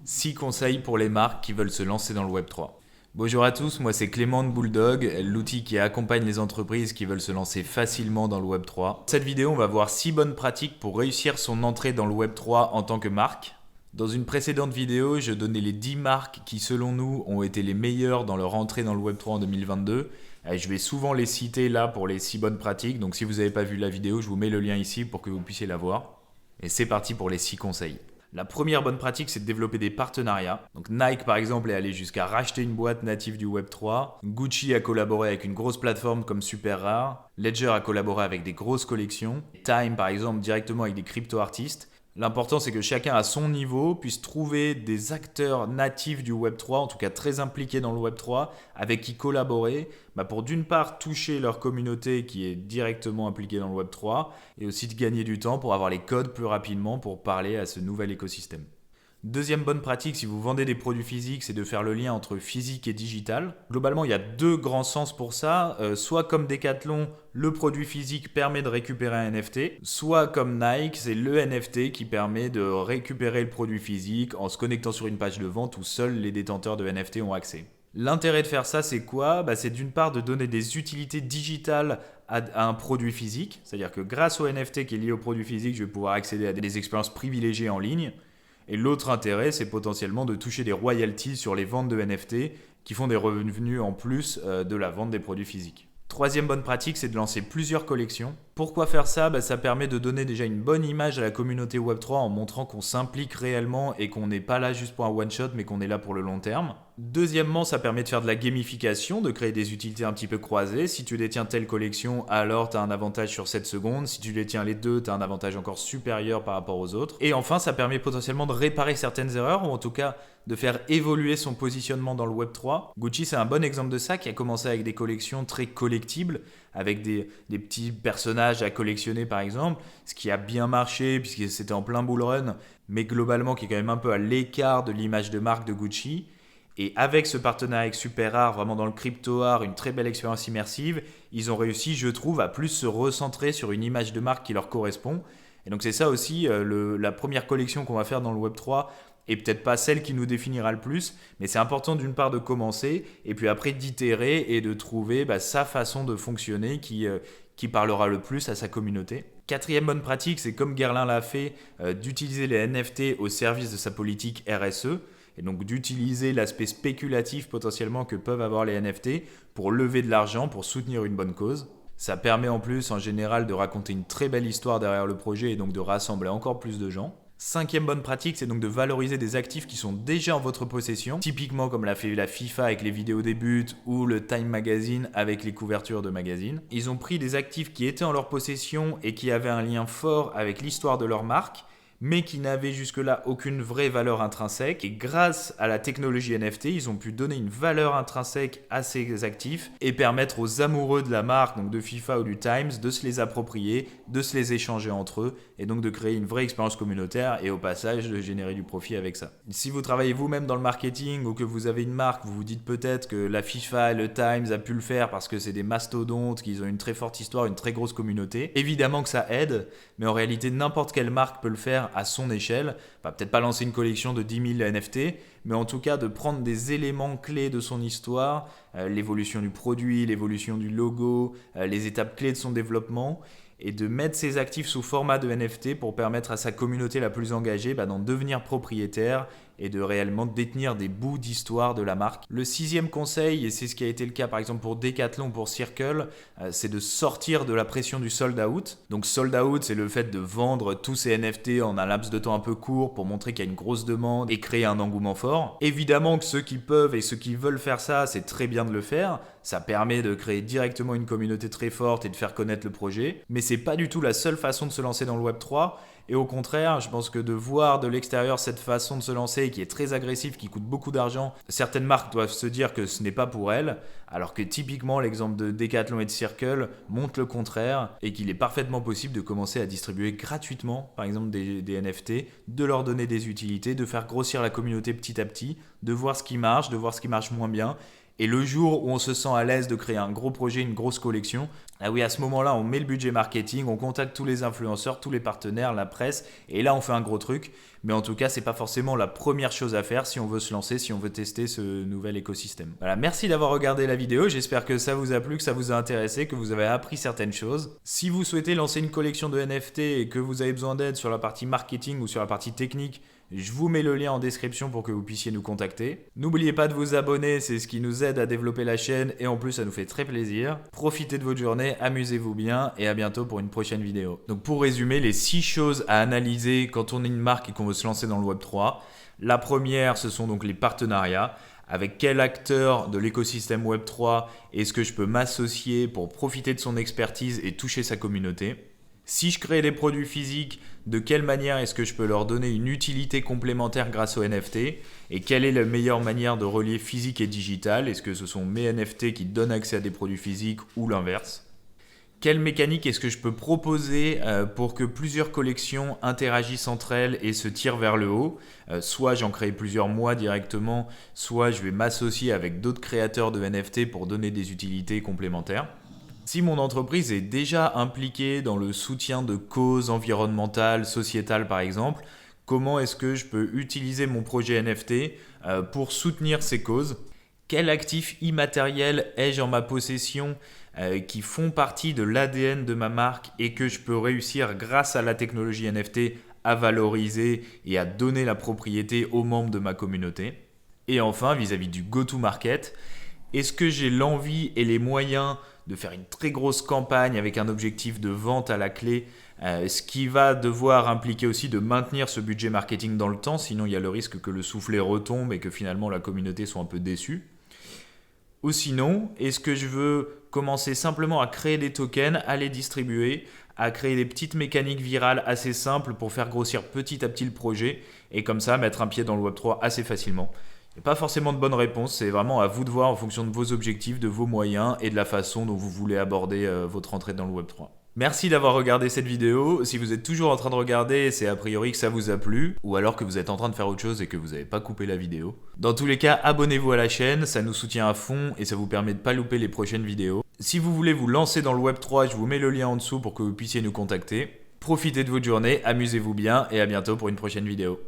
6 conseils pour les marques qui veulent se lancer dans le Web3. Bonjour à tous, moi c'est Clément de Bulldog, l'outil qui accompagne les entreprises qui veulent se lancer facilement dans le Web3. Dans cette vidéo, on va voir 6 bonnes pratiques pour réussir son entrée dans le Web3 en tant que marque. Dans une précédente vidéo, je donnais les 10 marques qui selon nous ont été les meilleures dans leur entrée dans le Web3 en 2022. Je vais souvent les citer là pour les 6 bonnes pratiques, donc si vous n'avez pas vu la vidéo, je vous mets le lien ici pour que vous puissiez la voir. Et c'est parti pour les 6 conseils. La première bonne pratique, c'est de développer des partenariats. Donc Nike, par exemple, est allé jusqu'à racheter une boîte native du Web3. Gucci a collaboré avec une grosse plateforme comme Super Rare. Ledger a collaboré avec des grosses collections. Time, par exemple, directement avec des crypto-artistes. L'important, c'est que chacun à son niveau puisse trouver des acteurs natifs du Web3, en tout cas très impliqués dans le Web3, avec qui collaborer pour d'une part toucher leur communauté qui est directement impliquée dans le Web3 et aussi de gagner du temps pour avoir les codes plus rapidement pour parler à ce nouvel écosystème. Deuxième bonne pratique, si vous vendez des produits physiques, c'est de faire le lien entre physique et digital. Globalement, il y a deux grands sens pour ça. Soit comme Decathlon, le produit physique permet de récupérer un NFT. Soit comme Nike, c'est le NFT qui permet de récupérer le produit physique en se connectant sur une page de vente où seuls les détenteurs de NFT ont accès. L'intérêt de faire ça, c'est quoi ? C'est d'une part de donner des utilités digitales à un produit physique. C'est-à-dire que grâce au NFT qui est lié au produit physique, je vais pouvoir accéder à des expériences privilégiées en ligne. Et l'autre intérêt, c'est potentiellement de toucher des royalties sur les ventes de NFT qui font des revenus en plus de la vente des produits physiques. Troisième bonne pratique, c'est de lancer plusieurs collections. Pourquoi faire ça ? Ça permet de donner déjà une bonne image à la communauté Web3 en montrant qu'on s'implique réellement et qu'on n'est pas là juste pour un one-shot, mais qu'on est là pour le long terme. Deuxièmement, ça permet de faire de la gamification, de créer des utilités un petit peu croisées. Si tu détiens telle collection, alors tu as un avantage sur 7 secondes. Si tu détiens les deux, tu as un avantage encore supérieur par rapport aux autres. Et enfin, ça permet potentiellement de réparer certaines erreurs, ou en tout cas de faire évoluer son positionnement dans le Web3. Gucci, c'est un bon exemple de ça, qui a commencé avec des collections très collectibles, avec des petits personnages à collectionner par exemple, ce qui a bien marché puisque c'était en plein bull run, mais globalement qui est quand même un peu à l'écart de l'image de marque de Gucci. Et avec ce partenariat avec Super Rare, vraiment dans le crypto art, une très belle expérience immersive, ils ont réussi, je trouve, à plus se recentrer sur une image de marque qui leur correspond. Et donc c'est ça aussi, la première collection qu'on va faire dans le Web3, et peut-être pas celle qui nous définira le plus, mais c'est important d'une part de commencer, et puis après d'itérer et de trouver sa façon de fonctionner qui parlera le plus à sa communauté. Quatrième bonne pratique, c'est comme Guerlain l'a fait, d'utiliser les NFT au service de sa politique RSE, et donc d'utiliser l'aspect spéculatif potentiellement que peuvent avoir les NFT pour lever de l'argent, pour soutenir une bonne cause. Ça permet en plus en général de raconter une très belle histoire derrière le projet et donc de rassembler encore plus de gens. Cinquième bonne pratique, c'est donc de valoriser des actifs qui sont déjà en votre possession, typiquement comme l'a fait la FIFA avec les vidéos des buts ou le Time Magazine avec les couvertures de magazines. Ils ont pris des actifs qui étaient en leur possession et qui avaient un lien fort avec l'histoire de leur marque, mais qui n'avaient jusque-là aucune vraie valeur intrinsèque. Et grâce à la technologie NFT, ils ont pu donner une valeur intrinsèque à ces actifs et permettre aux amoureux de la marque, donc de FIFA ou du Times, de se les approprier, de se les échanger entre eux et donc de créer une vraie expérience communautaire et au passage de générer du profit avec ça. Si vous travaillez vous-même dans le marketing ou que vous avez une marque, vous vous dites peut-être que la FIFA et le Times a pu le faire parce que c'est des mastodontes, qu'ils ont une très forte histoire, une très grosse communauté. Évidemment que ça aide, mais en réalité n'importe quelle marque peut le faire à son échelle, peut-être pas lancer une collection de 10 000 NFT, mais en tout cas de prendre des éléments clés de son histoire, l'évolution du produit, l'évolution du logo, les étapes clés de son développement, et de mettre ses actifs sous format de NFT pour permettre à sa communauté la plus engagée d'en devenir propriétaire et de réellement détenir des bouts d'histoire de la marque. Le sixième conseil, et c'est ce qui a été le cas par exemple pour Decathlon, pour Circle, c'est de sortir de la pression du sold out. Donc sold out, c'est le fait de vendre tous ces NFT en un laps de temps un peu court pour montrer qu'il y a une grosse demande et créer un engouement fort. Évidemment que ceux qui peuvent et ceux qui veulent faire ça, c'est très bien de le faire. Ça permet de créer directement une communauté très forte et de faire connaître le projet. Mais c'est pas du tout la seule façon de se lancer dans le Web3. Et au contraire, je pense que de voir de l'extérieur cette façon de se lancer qui est très agressive, qui coûte beaucoup d'argent, certaines marques doivent se dire que ce n'est pas pour elles, alors que typiquement l'exemple de Decathlon et de Circle montre le contraire et qu'il est parfaitement possible de commencer à distribuer gratuitement, par exemple des NFT, de leur donner des utilités, de faire grossir la communauté petit à petit, de voir ce qui marche, de voir ce qui marche moins bien Et le jour où on se sent à l'aise de créer un gros projet, une grosse collection, ah oui, à ce moment-là, on met le budget marketing, on contacte tous les influenceurs, tous les partenaires, la presse, et là, on fait un gros truc. Mais en tout cas, c'est pas forcément la première chose à faire si on veut se lancer, si on veut tester ce nouvel écosystème. Voilà, merci d'avoir regardé la vidéo. J'espère que ça vous a plu, que ça vous a intéressé, que vous avez appris certaines choses. Si vous souhaitez lancer une collection de NFT et que vous avez besoin d'aide sur la partie marketing ou sur la partie technique, je vous mets le lien en description pour que vous puissiez nous contacter. N'oubliez pas de vous abonner, c'est ce qui nous aide à développer la chaîne et en plus ça nous fait très plaisir. Profitez de votre journée, amusez-vous bien et à bientôt pour une prochaine vidéo. Donc pour résumer, les 6 choses à analyser quand on est une marque et qu'on veut se lancer dans le Web3. La première, ce sont donc les partenariats. Avec quel acteur de l'écosystème Web3 est-ce que je peux m'associer pour profiter de son expertise et toucher sa communauté ? Si je crée des produits physiques, de quelle manière est-ce que je peux leur donner une utilité complémentaire grâce aux NFT? Et quelle est la meilleure manière de relier physique et digital? Est-ce que ce sont mes NFT qui donnent accès à des produits physiques ou l'inverse? Quelle mécanique est-ce que je peux proposer pour que plusieurs collections interagissent entre elles et se tirent vers le haut? Soit j'en crée plusieurs moi directement, soit je vais m'associer avec d'autres créateurs de NFT pour donner des utilités complémentaires. Si mon entreprise est déjà impliquée dans le soutien de causes environnementales, sociétales par exemple, comment est-ce que je peux utiliser mon projet NFT pour soutenir ces causes? Quels actifs immatériels ai-je en ma possession qui font partie de l'ADN de ma marque et que je peux réussir grâce à la technologie NFT à valoriser et à donner la propriété aux membres de ma communauté? Et enfin, vis-à-vis du go-to-market, est-ce que j'ai l'envie et les moyens de faire une très grosse campagne avec un objectif de vente à la clé, ce qui va devoir impliquer aussi de maintenir ce budget marketing dans le temps, sinon il y a le risque que le soufflet retombe et que finalement la communauté soit un peu déçue. Ou sinon, est-ce que je veux commencer simplement à créer des tokens, à les distribuer, à créer des petites mécaniques virales assez simples pour faire grossir petit à petit le projet et comme ça mettre un pied dans le Web3 assez facilement? Il n'y a pas forcément de bonne réponse, c'est vraiment à vous de voir en fonction de vos objectifs, de vos moyens et de la façon dont vous voulez aborder votre entrée dans le Web3. Merci d'avoir regardé cette vidéo. Si vous êtes toujours en train de regarder, c'est a priori que ça vous a plu, ou alors que vous êtes en train de faire autre chose et que vous n'avez pas coupé la vidéo. Dans tous les cas, abonnez-vous à la chaîne, ça nous soutient à fond et ça vous permet de ne pas louper les prochaines vidéos. Si vous voulez vous lancer dans le Web3, je vous mets le lien en dessous pour que vous puissiez nous contacter. Profitez de votre journée, amusez-vous bien et à bientôt pour une prochaine vidéo.